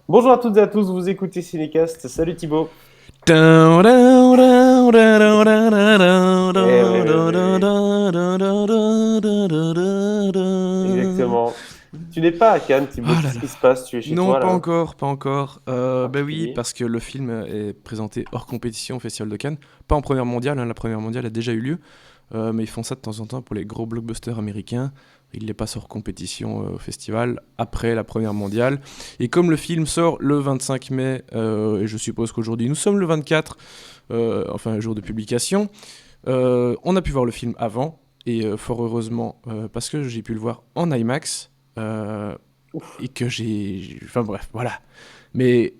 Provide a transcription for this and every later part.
Bonjour à toutes et à tous, vous écoutez Cinécast. Salut Thibaut. Exactement. Tu n'es pas à Cannes, Thibaut. Ah là Qu'est-ce là. qui se passe? Tu es chez Non, toi pas là? encore, pas encore. Bah oui, Particulier. parce que le film est présenté hors compétition au Festival de Cannes. Pas en première mondiale, hein, la première mondiale a déjà eu lieu. Mais ils font ça de temps en temps pour les gros blockbusters américains. Ils les passent hors compétition au festival après la première mondiale. Et comme le film sort le 25 mai, et je suppose qu'aujourd'hui nous sommes le 24, enfin jour de publication, on a pu voir le film avant. Et fort heureusement, parce que j'ai pu le voir en IMAX. Et que Enfin bref, voilà. Mais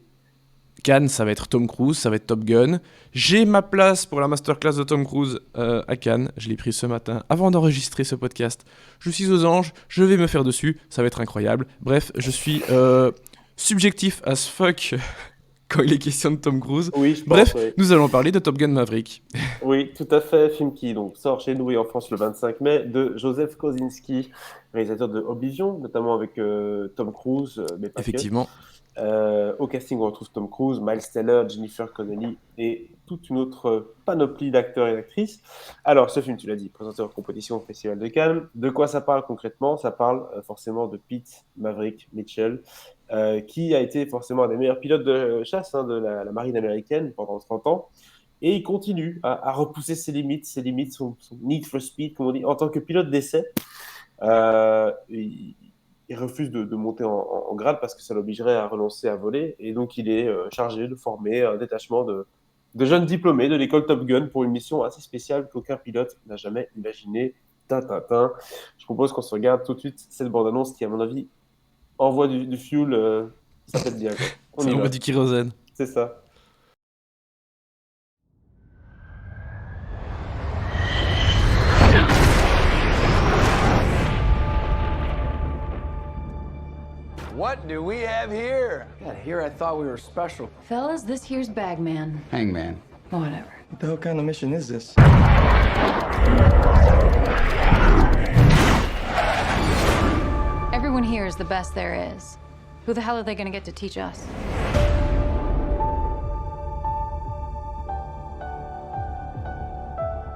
Cannes, ça va être Tom Cruise, ça va être Top Gun. J'ai ma place pour la masterclass de Tom Cruise à Cannes. Je l'ai pris ce matin avant d'enregistrer ce podcast. Je suis aux anges, je vais me faire dessus, ça va être incroyable. Bref, je suis subjectif as fuck quand il est question de Tom Cruise. Oui, je pense, Bref, oui. nous allons parler de Top Gun Maverick. Oui, tout à fait. Film qui donc sort chez nous et en France le 25 mai de Joseph Kosinski, réalisateur de Oblivion, notamment avec Tom Cruise, mais pas que. Effectivement. Au casting, on retrouve Tom Cruise, Miles Teller, Jennifer Connelly et toute une autre panoplie d'acteurs et d'actrices. Alors, ce film, tu l'as dit, présenté en compétition au Festival de Cannes. De quoi ça parle concrètement? Ça parle forcément de Pete Maverick Mitchell, qui a été forcément un des meilleurs pilotes de chasse de la marine américaine pendant 30 ans. Et il continue à repousser ses limites, son need for speed, comme on dit, en tant que pilote d'essai. Il refuse de monter en grade parce que ça l'obligerait à renoncer à voler. Et donc, il est chargé de former un détachement de jeunes diplômés de l'école Top Gun pour une mission assez spéciale qu'aucun pilote n'a jamais imaginée. Tintintin. Je propose qu'on se regarde tout de suite cette bande-annonce qui, à mon avis, envoie du fuel. Ça pète bien, quoi. On Ça y envoie va. du kérosène. C'est ça. What do we have here? Yeah, here I thought we were special. Fellas, this here's Bagman. Hangman. Whatever. What the hell kind of mission is this? Everyone here is the best there is. Who the hell are they gonna get to teach us?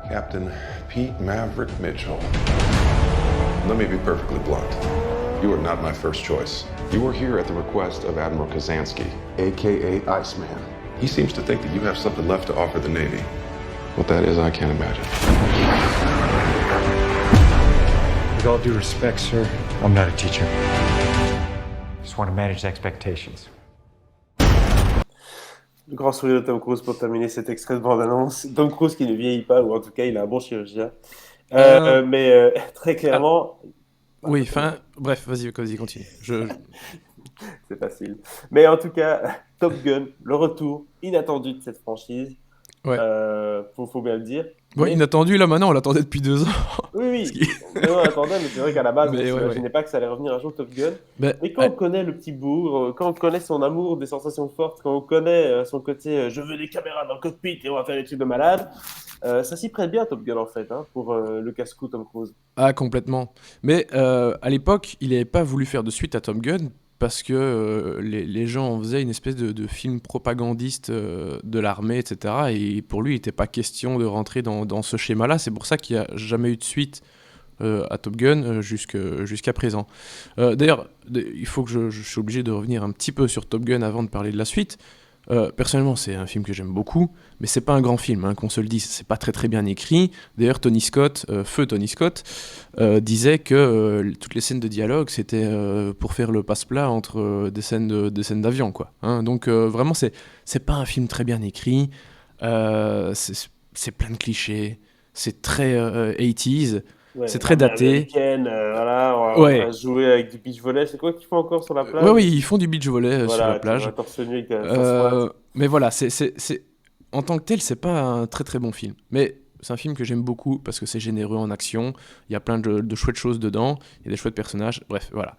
Captain Pete Maverick Mitchell. Let me be perfectly blunt. You are not my first choice. You are here at the request of Admiral Kazansky, aka Iceman. He seems to think that you have something left to offer the Navy. What that is, I can't imagine. With all due respect, sir, I'm not a teacher. Just want to manage expectations. Le grand sourire de Tom Cruise pour terminer cet extrait de bande-annonce. Tom Cruise qui ne vieillit pas, ou en tout cas, il a un bon chirurgien. Mais très clairement... Oui, enfin, bref, vas-y, continue. C'est facile. Mais en tout cas, Top Gun, le retour inattendu de cette franchise. Ouais. Faut bien le dire. Bon, Mais- inattendu, là, maintenant, on l'attendait depuis 2 ans. Oui, Ce oui. qui- Non, attendez, mais c'est vrai qu'à la base, on Mais ne ouais, s'imaginait ouais. pas que ça allait revenir un jour Top Gun. Ben, Mais quand on connaît le petit bourg, quand on connaît son amour des sensations fortes, quand on connaît son côté je veux des caméras dans le cockpit et on va faire des trucs de malade, ça s'y prête bien Top Gun en fait, pour le casse-cou Tom Cruise. Ah, complètement. Mais à l'époque, il n'avait pas voulu faire de suite à Top Gun parce que les gens en faisaient une espèce de film propagandiste de l'armée, etc. Et pour lui, il n'était pas question de rentrer dans ce schéma-là. C'est pour ça qu'il n'y a jamais eu de suite à Top Gun jusqu'à présent. D'ailleurs, il faut que je suis obligé de revenir un petit peu sur Top Gun avant de parler de la suite. Personnellement, c'est un film que j'aime beaucoup, mais c'est pas un grand film, qu'on se le dise. C'est pas très très bien écrit. D'ailleurs, Tony Scott, feu Tony Scott, disait que toutes les scènes de dialogue, c'était pour faire le passe-plat entre des scènes d'avion, quoi. Donc vraiment, c'est pas un film très bien écrit. C'est plein de clichés. C'est très 80s. Ouais, C'est très l'armée daté. américaine, voilà, on Ouais. va jouer avec du beach volley. C'est quoi qu'ils font encore sur la plage? Ouais, oui, ils font du beach volley sur Voilà, la plage. tu vois, torse nu avec ta squat. Mais voilà, en tant que tel, c'est pas un très très bon film. Mais c'est un film que j'aime beaucoup parce que c'est généreux en action. Il y a plein de chouettes choses dedans. Il y a des chouettes personnages. Bref, voilà.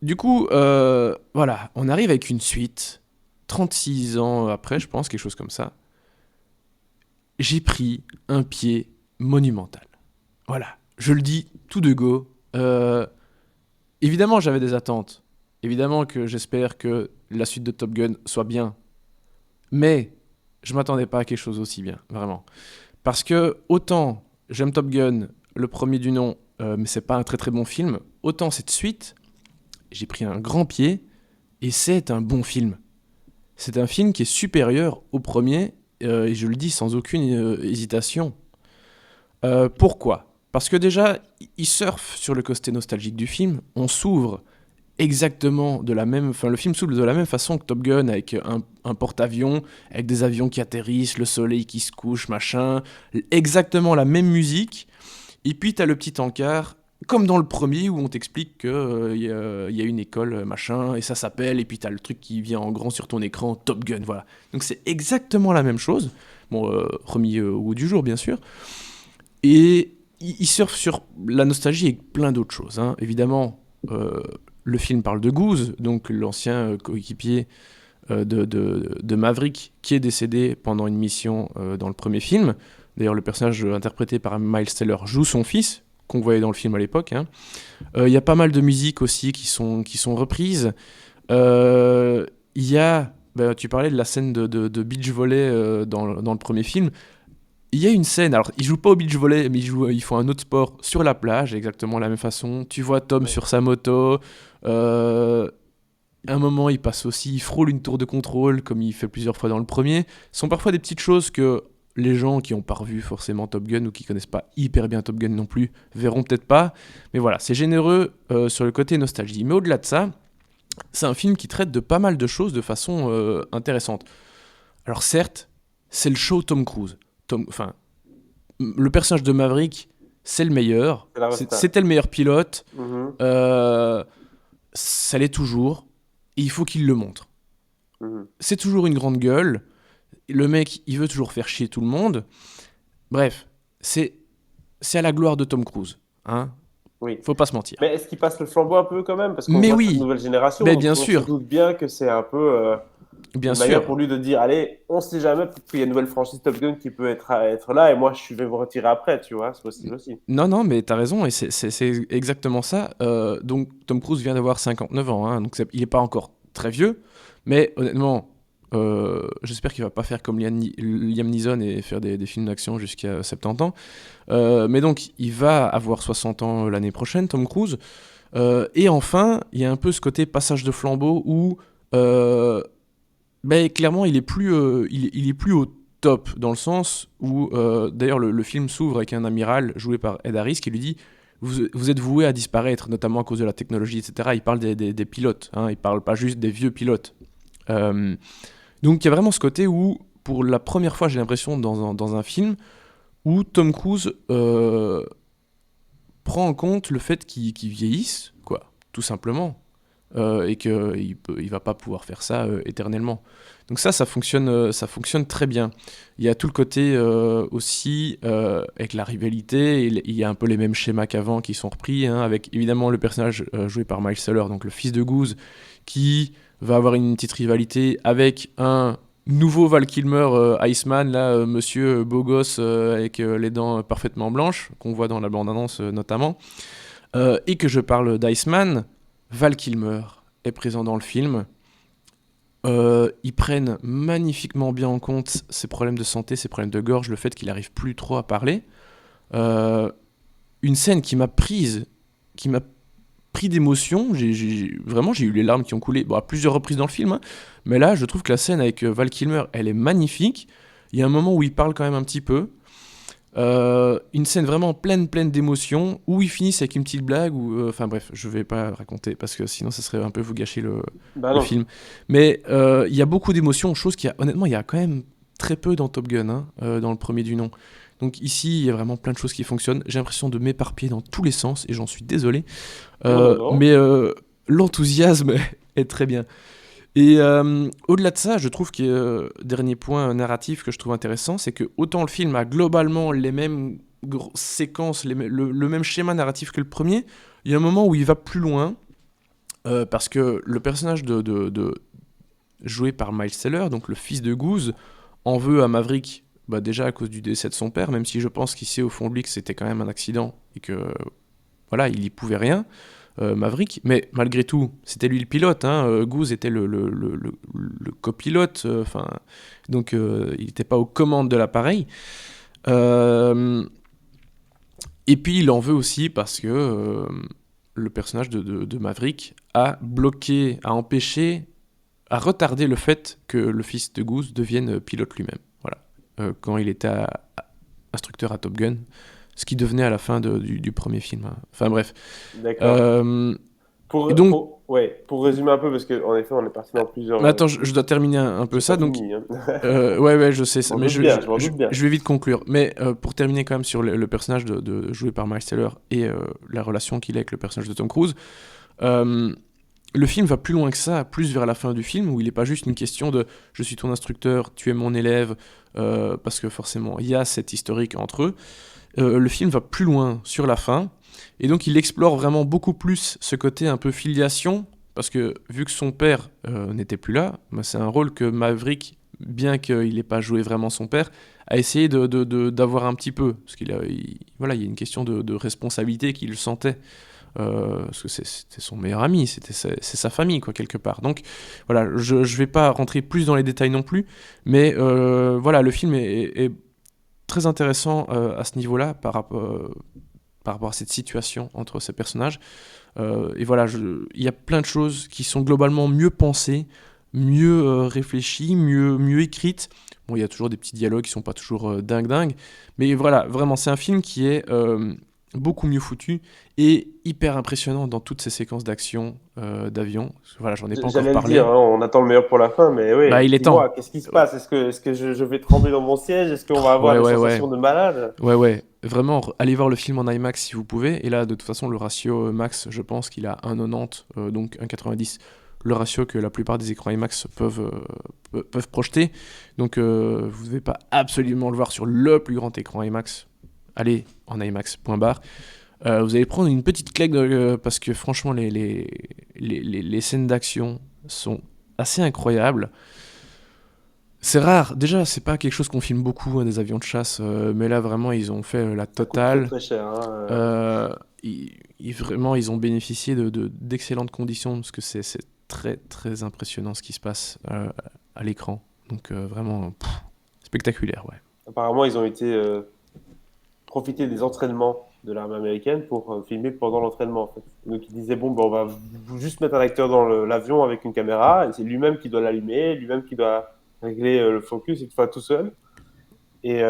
Du coup, voilà, on arrive avec une suite. 36 ans après, je pense, quelque chose comme ça. J'ai pris un pied monumental. Voilà, je le dis tout de go, Euh, Évidemment, j'avais des attentes. Évidemment que j'espère que la suite de Top Gun soit bien. Mais je m'attendais pas à quelque chose aussi bien, vraiment. Parce que autant j'aime Top Gun, le premier du nom, mais c'est pas un très très bon film, autant cette suite, j'ai pris un grand pied et c'est un bon film. C'est un film qui est supérieur au premier, et je le dis sans aucune hésitation. Pourquoi? Parce que déjà, il surfe sur le côté nostalgique du film. On s'ouvre exactement de la même... Enfin, le film s'ouvre de la même façon que Top Gun, avec un porte-avions, avec des avions qui atterrissent, le soleil qui se couche, machin. Exactement la même musique. Et puis, t'as le petit encart, comme dans le premier, où on t'explique qu'il y a une école, machin, et ça s'appelle, et puis t'as le truc qui vient en grand sur ton écran, Top Gun, voilà. Donc c'est exactement la même chose. Bon, remis au goût du jour, bien sûr. Et il surfe sur la nostalgie et plein d'autres choses, hein. Évidemment, le film parle de Goose, donc l'ancien coéquipier de Maverick, qui est décédé pendant une mission dans le premier film. D'ailleurs, le personnage interprété par Miles Teller joue son fils, qu'on voyait dans le film à l'époque, hein. Y a pas mal de musiques aussi qui sont reprises. Il y a... tu parlais de la scène de beach volley dans le premier film. Il y a une scène, alors ils jouent pas au beach volley, mais ils font un autre sport sur la plage, exactement la même façon. Tu vois Tom sur sa moto. À un moment, il passe aussi, il frôle une tour de contrôle, comme il fait plusieurs fois dans le premier. Ce sont parfois des petites choses que les gens qui n'ont pas revu forcément Top Gun ou qui connaissent pas hyper bien Top Gun non plus verront peut-être pas. Mais voilà, c'est généreux sur le côté nostalgie. Mais au-delà de ça, c'est un film qui traite de pas mal de choses de façon intéressante. Alors certes, c'est le show Tom Cruise. Enfin, le personnage de Maverick, c'est le meilleur. C'était le meilleur pilote. Ça l'est toujours. Et il faut qu'il le montre. C'est toujours une grande gueule. Le mec, il veut toujours faire chier tout le monde. Bref, c'est à la gloire de Tom Cruise, hein. Oui. Faut pas se mentir. Mais est-ce qu'il passe le flambeau un peu quand même? Parce qu'on Mais voit oui. cette nouvelle génération. Mais donc bien on sûr. se doute bien que c'est un peu Bien une manière sûr. pour lui de dire allez, on sait jamais, peut-être qu'il y a une nouvelle franchise Top Gun qui peut être là et moi je vais me retirer après, tu vois, c'est possible aussi. Non, mais t'as raison, et c'est exactement ça. Donc, Tom Cruise vient d'avoir 59 ans, hein, donc il est pas encore très vieux, mais honnêtement, j'espère qu'il va pas faire comme Liam Neeson et faire des films d'action jusqu'à 70 ans. Mais donc, il va avoir 60 ans l'année prochaine, Tom Cruise. Et enfin, il y a un peu ce côté passage de flambeau où, clairement, il est plus au top, dans le sens où, d'ailleurs, le film s'ouvre avec un amiral joué par Ed Harris qui lui dit vous êtes voué à disparaître, notamment à cause de la technologie, etc. Il parle des pilotes, hein, il parle pas juste des vieux pilotes. Donc il y a vraiment ce côté où, pour la première fois, j'ai l'impression, dans un film, où Tom Cruise prend en compte le fait qu'il vieillisse, quoi, tout simplement. Et qu'il va pas pouvoir faire ça éternellement. Donc ça fonctionne très bien. Il y a tout le côté aussi avec la rivalité, il y a un peu les mêmes schémas qu'avant qui sont repris, hein, avec évidemment le personnage joué par Miles Teller, donc le fils de Goose, qui va avoir une petite rivalité avec un nouveau Val Kilmer, Iceman, là, monsieur beau gosse avec les dents parfaitement blanches, qu'on voit dans la bande-annonce notamment, et que je parle d'Iceman. Val Kilmer est présent dans le film. Ils prennent magnifiquement bien en compte ses problèmes de santé, ses problèmes de gorge, le fait qu'il n'arrive plus trop à parler. Une scène qui m'a pris d'émotion. Vraiment, j'ai eu les larmes qui ont coulé à plusieurs reprises dans le film, hein. Mais là, je trouve que la scène avec Val Kilmer, elle est magnifique. Il y a un moment où il parle quand même un petit peu. Une scène vraiment pleine d'émotions où ils finissent avec une petite blague enfin bref, je vais pas raconter parce que sinon ça serait un peu vous gâcher le film, mais il y a beaucoup d'émotions, chose qui honnêtement il y a quand même très peu dans Top Gun, hein, dans le premier du nom. Donc ici il y a vraiment plein de choses qui fonctionnent. J'ai l'impression de m'éparpiller dans tous les sens et j'en suis désolé, mais l'enthousiasme est très bien. Et au-delà de ça, je trouve que dernier point narratif que je trouve intéressant, c'est que autant le film a globalement les mêmes séquences, le même schéma narratif que le premier, il y a un moment où il va plus loin, parce que le personnage joué par Miles Teller, donc le fils de Goose, en veut à Maverick, déjà à cause du décès de son père, même si je pense qu'il sait au fond de lui que c'était quand même un accident et que voilà, il y pouvait rien, Maverick, mais malgré tout, c'était lui le pilote, hein, Goose était le copilote, donc il n'était pas aux commandes de l'appareil. Et puis il en veut aussi parce que le personnage de Maverick a bloqué, a empêché, a retardé le fait que le fils de Goose devienne pilote lui-même. Voilà. Quand il était instructeur à Top Gun, ce qui devenait à la fin du premier film, hein. Enfin bref. D'accord. Et donc, Pour résumer un peu, parce qu'en effet, on est parti dans plusieurs. mais attends, je dois terminer un peu J'ai ça. pas Donc, fini, hein. ouais, je sais ça, Je m'en mais doute bien, je m'en doute bien. je vais vite conclure. Mais pour terminer quand même sur le personnage joué par Miles Teller et la relation qu'il a avec le personnage de Tom Cruise, le film va plus loin que ça, plus vers la fin du film, où il n'est pas juste une question de « je suis ton instructeur, tu es mon élève », parce que forcément, il y a cette historique entre eux. Le film va plus loin sur la fin, et donc il explore vraiment beaucoup plus ce côté un peu filiation, parce que vu que son père n'était plus là, bah, c'est un rôle que Maverick, bien qu'il n'ait pas joué vraiment son père, a essayé d'avoir un petit peu, parce voilà, il y a une question de responsabilité qu'il sentait, parce que c'était son meilleur ami, c'est sa famille, quoi, quelque part. Donc voilà, je vais pas rentrer plus dans les détails non plus, mais voilà, le film est très intéressant à ce niveau-là par rapport à cette situation entre ces personnages. Et voilà, il y a plein de choses qui sont globalement mieux pensées, mieux réfléchies, mieux écrites. Bon, il y a toujours des petits dialogues qui sont pas toujours dingue, mais voilà, vraiment, c'est un film qui est beaucoup mieux foutu et hyper impressionnant dans toutes ces séquences d'action d'avion. Voilà, j'en ai pas encore J'allais le parlé. dire, hein, on attend le meilleur pour la fin, mais oui, Bah, il est dis-moi, temps. qu'est-ce qui se passe? Est-ce que je vais trembler dans mon siège? Est-ce qu'on va avoir des Ouais. sensations de malade? Ouais, vraiment, allez voir le film en IMAX si vous pouvez. Et là, de toute façon, le ratio max, je pense qu'il a 1,90, donc 1,90, le ratio que la plupart des écrans IMAX peuvent projeter. Donc, vous ne devez pas absolument le voir sur le plus grand écran IMAX. Allez en IMAX.bar. Vous allez prendre une petite claque parce que franchement, les scènes d'action sont assez incroyables. C'est rare, déjà c'est pas quelque chose qu'on filme beaucoup, hein, des avions de chasse, mais là vraiment ils ont fait la Ça coûte très totale. très cher, hein, Vraiment ils ont bénéficié d'excellentes conditions parce que c'est très très impressionnant ce qui se passe à l'écran. Donc vraiment spectaculaire, ouais. Apparemment, ils ont été profiter des entraînements de l'armée américaine pour filmer pendant l'entraînement, en fait. Donc ils disaient, bon, ben, on va juste mettre un acteur dans l'avion avec une caméra, et c'est lui-même qui doit l'allumer, lui-même qui doit régler le focus, et tout, enfin, tout seul. Et,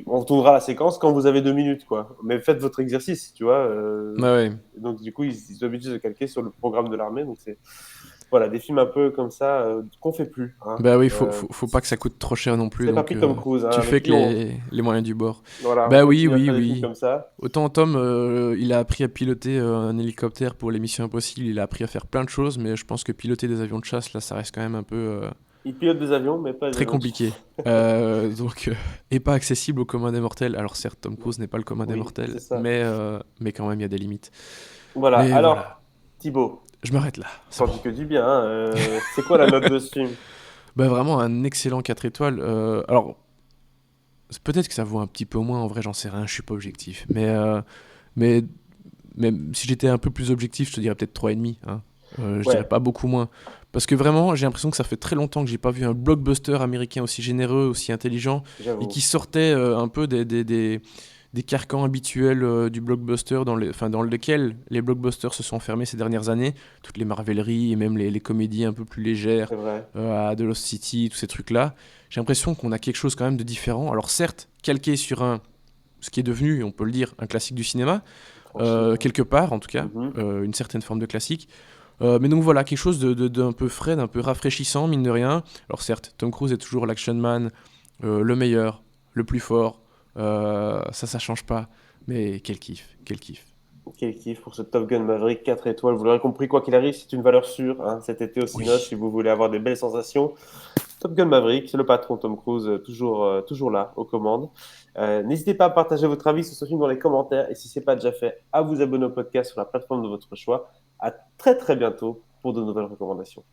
on tournera la séquence quand vous avez 2 minutes, quoi. Mais faites votre exercice, tu vois. Ouais. Donc du coup, ils sont obligés de se calquer sur le programme de l'armée. Donc c'est voilà, des films un peu comme ça qu'on fait plus, hein. Bah oui, faut pas que ça coûte trop cher non plus, C'est donc papy Tom Cruise, hein, tu avec fais qui que les moyens du bord. voilà, Bah on oui, continue à faire des films oui. comme ça. Autant Tom, il a appris à piloter un hélicoptère pour les missions impossibles, il a appris à faire plein de choses, mais je pense que piloter des avions de chasse, là, ça reste quand même un peu Il pilote des avions, mais pas des très avions. compliqué. Donc, et pas accessible au commun des mortels. Alors certes, Tom Cruise n'est pas le commun des Oui, mortels, c'est ça. mais quand même, il y a des limites. Voilà, Mais alors, voilà, Thibaut, je m'arrête là. C'est t'en bon. dis que du bien, hein, c'est quoi la note de ce film? Bah vraiment un excellent 4 étoiles. Alors, peut-être que ça vaut un petit peu moins, en vrai, j'en sais rien, je suis pas objectif. Mais même si j'étais un peu plus objectif, je te dirais peut-être 3,5, hein. Je dirais Ouais, pas beaucoup moins. Parce que vraiment, j'ai l'impression que ça fait très longtemps que j'ai pas vu un blockbuster américain aussi généreux, aussi intelligent, et j'avoue. qui sortait un peu des carcans habituels du blockbuster dans lesquels les blockbusters se sont fermés ces dernières années. Toutes les marveleries et même les comédies un peu plus légères, C'est vrai. à The Lost City, tous ces trucs-là. J'ai l'impression qu'on a quelque chose quand même de différent. Alors certes, calqué sur ce qui est devenu, on peut le dire, un classique du cinéma, Franchement. quelque part en tout cas, Mhm. une certaine forme de classique. Mais donc voilà, quelque chose d'un peu frais, d'un peu rafraîchissant, mine de rien. Alors certes, Tom Cruise est toujours l'action man, le meilleur, le plus fort, ça change pas, mais quel kiff, quel kiff. Quel kiff pour ce Top Gun Maverick 4 étoiles. Vous l'aurez compris, quoi qu'il arrive, c'est une valeur sûre, hein, cet été au Cinoche, Oui. si vous voulez avoir des belles sensations. Top Gun Maverick, c'est le patron Tom Cruise, toujours là, aux commandes. N'hésitez pas à partager votre avis sur ce film dans les commentaires, et si ce n'est pas déjà fait, à vous abonner au podcast sur la plateforme de votre choix. À très très bientôt pour de nouvelles recommandations.